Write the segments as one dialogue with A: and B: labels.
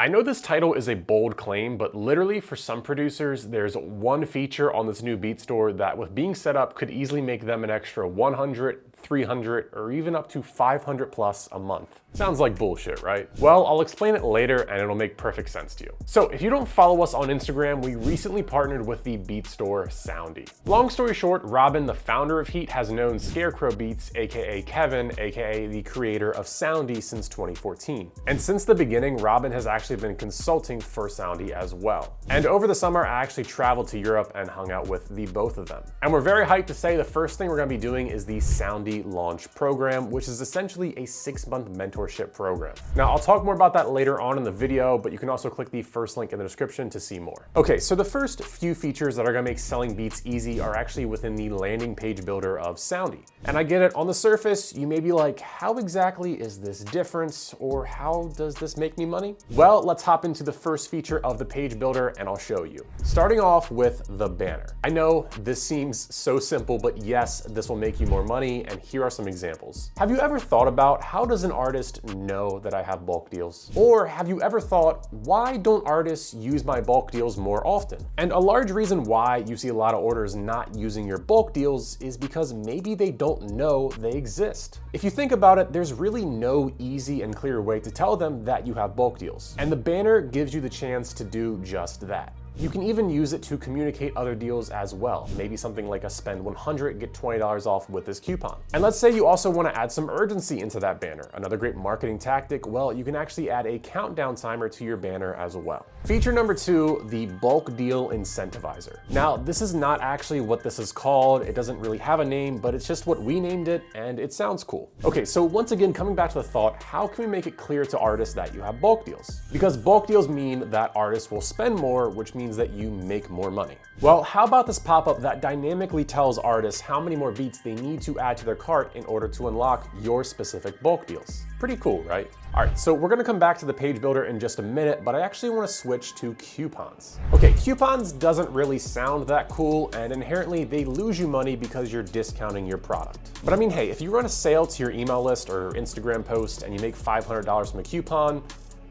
A: I know this title is a bold claim, but literally for some producers, there's one feature on this new Beatstore that with being set up could easily make them an extra 100, 300, or even up to 500 plus a month. Sounds like bullshit, right? Well, I'll explain it later and it'll make perfect sense to you. So if you don't follow us on Instagram, we recently partnered with the Beatstore Soundee. Long story short, Robin, the founder of Heat, has known Scarecrow Beats, aka Kevin, aka the creator of Soundee, since 2014. And since the beginning, Robin has actually been consulting for Soundee as well. And over the summer, I actually traveled to Europe and hung out with the both of them. And we're very hyped to say the first thing we're gonna be doing is the Soundee Launch Program, which is essentially a 6-month mentorship program. Now, I'll talk more about that later on in the video, but you can also click the first link in the description to see more. Okay, so the first few features that are gonna make selling beats easy are actually within the landing page builder of Soundee. And I get it, on the surface, you may be like, how exactly is this different, or how does this make me money? Well, let's hop into the first feature of the page builder and I'll show you. Starting off with the banner. I know this seems so simple, but yes, this will make you more money, and here are some examples. Have you ever thought about how does an artist know that I have bulk deals? Or have you ever thought, why don't artists use my bulk deals more often? And a large reason why you see a lot of orders not using your bulk deals is because maybe they don't know they exist. If you think about it, there's really no easy and clear way to tell them that you have bulk deals. And the banner gives you the chance to do just that. You can even use it to communicate other deals as well. Maybe something like a spend 100, get $20 off with this coupon. And let's say you also want to add some urgency into that banner. Another great marketing tactic, well, you can actually add a countdown timer to your banner as well. Feature number 2, the bulk deal incentivizer. Now, this is not actually what this is called. It doesn't really have a name, but it's just what we named it, and it sounds cool. Okay, so once again, coming back to the thought, how can we make it clear to artists that you have bulk deals? Because bulk deals mean that artists will spend more, which means that you make more money. Well, how about this pop-up that dynamically tells artists how many more beats they need to add to their cart in order to unlock your specific bulk deals? Pretty cool, right? All right, so we're gonna come back to the page builder in just a minute, but I actually wanna switch to coupons. Okay, coupons doesn't really sound that cool, and inherently they lose you money because you're discounting your product. But I mean, hey, if you run a sale to your email list or Instagram post and you make $500 from a coupon,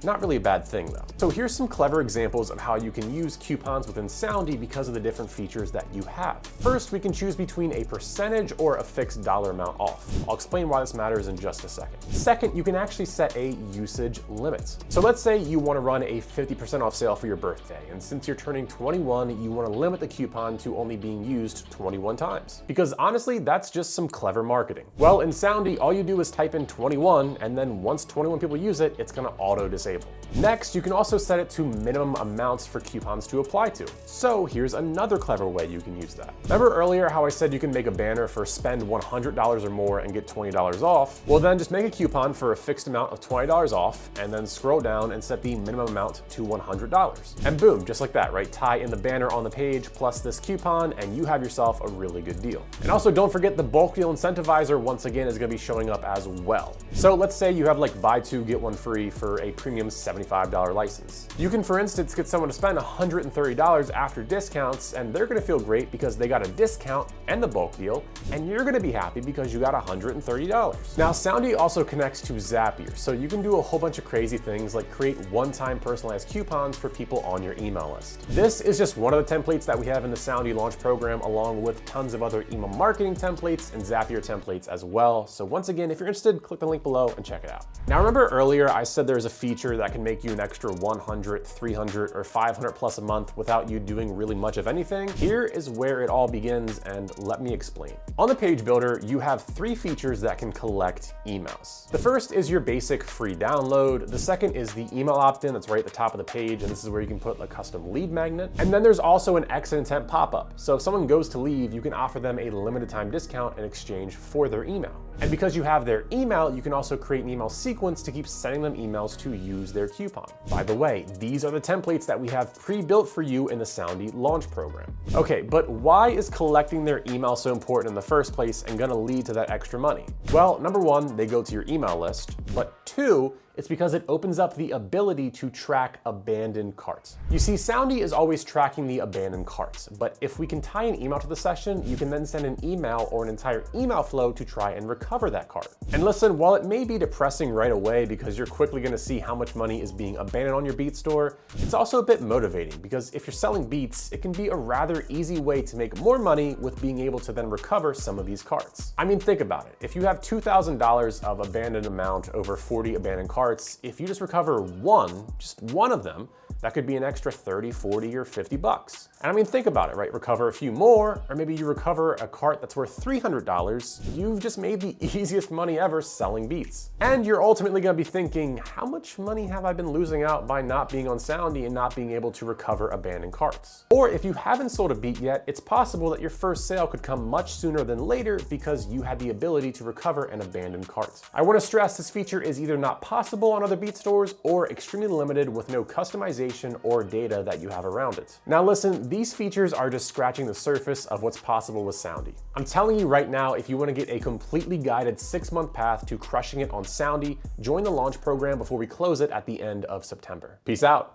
A: not really a bad thing though. So here's some clever examples of how you can use coupons within Soundee because of the different features that you have. First, we can choose between a percentage or a fixed dollar amount off. I'll explain why this matters in just a second. Second, you can actually set a usage limit. So let's say you want to run a 50% off sale for your birthday, and since you're turning 21, you want to limit the coupon to only being used 21 times. Because honestly, that's just some clever marketing. Well, in Soundee, all you do is type in 21, and then once 21 people use it, it's gonna auto-disable. Next, you can also set it to minimum amounts for coupons to apply to. So here's another clever way you can use that. Remember earlier how I said you can make a banner for spend $100 or more and get $20 off? Well then just make a coupon for a fixed amount of $20 off and then scroll down and set the minimum amount to $100. And boom, just like that, right? Tie in the banner on the page plus this coupon and you have yourself a really good deal. And also don't forget the bulk deal incentivizer once again is gonna be showing up as well. So let's say you have like buy 2, get 1 free for a premium $75 license. You can, for instance, get someone to spend $130 after discounts, and they're gonna feel great because they got a discount and the bulk deal, and you're gonna be happy because you got $130. Now, Soundee also connects to Zapier, so you can do a whole bunch of crazy things like create one-time personalized coupons for people on your email list. This is just one of the templates that we have in the Soundee launch program, along with tons of other email marketing templates and Zapier templates as well. So once again, if you're interested, click the link below and check it out. Now, remember earlier I said there's a feature that can make you an extra 100, 300, or 500 plus a month without you doing really much of anything? Here is where it all begins, and let me explain. On the page builder, you have 3 features that can collect emails. The first is your basic free download. The second is the email opt-in that's right at the top of the page, and this is where you can put a custom lead magnet. And then there's also an exit intent pop-up. So if someone goes to leave, you can offer them a limited time discount in exchange for their email. And because you have their email, you can also create an email sequence to keep sending them emails to use their coupon. By the way, these are the templates that we have pre-built for you in the Soundee launch program. Okay, but why is collecting their email so important in the first place and gonna lead to that extra money? Well, number 1, they go to your email list, but 2, It's because it opens up the ability to track abandoned carts. You see, Soundee is always tracking the abandoned carts, but if we can tie an email to the session, you can then send an email or an entire email flow to try and recover that cart. And listen, while it may be depressing right away because you're quickly gonna see how much money is being abandoned on your Beatstore, it's also a bit motivating because if you're selling beats, it can be a rather easy way to make more money with being able to then recover some of these carts. I mean, think about it. If you have $2,000 of abandoned amount over 40 abandoned carts, if you just recover one, just one of them, that could be an extra 30, 40, or 50 bucks. And I mean, think about it, right? Recover a few more, or maybe you recover a cart that's worth $300. You've just made the easiest money ever selling beats. And you're ultimately gonna be thinking, how much money have I been losing out by not being on Soundee and not being able to recover abandoned carts? Or if you haven't sold a beat yet, it's possible that your first sale could come much sooner than later because you had the ability to recover an abandoned cart. I wanna stress this feature is either not possible on other beat stores or extremely limited with no customization or data that you have around it. Now listen, these features are just scratching the surface of what's possible with Soundee. I'm telling you right now, if you want to get a completely guided 6-month path to crushing it on Soundee, join the launch program before we close it at the end of September. Peace out.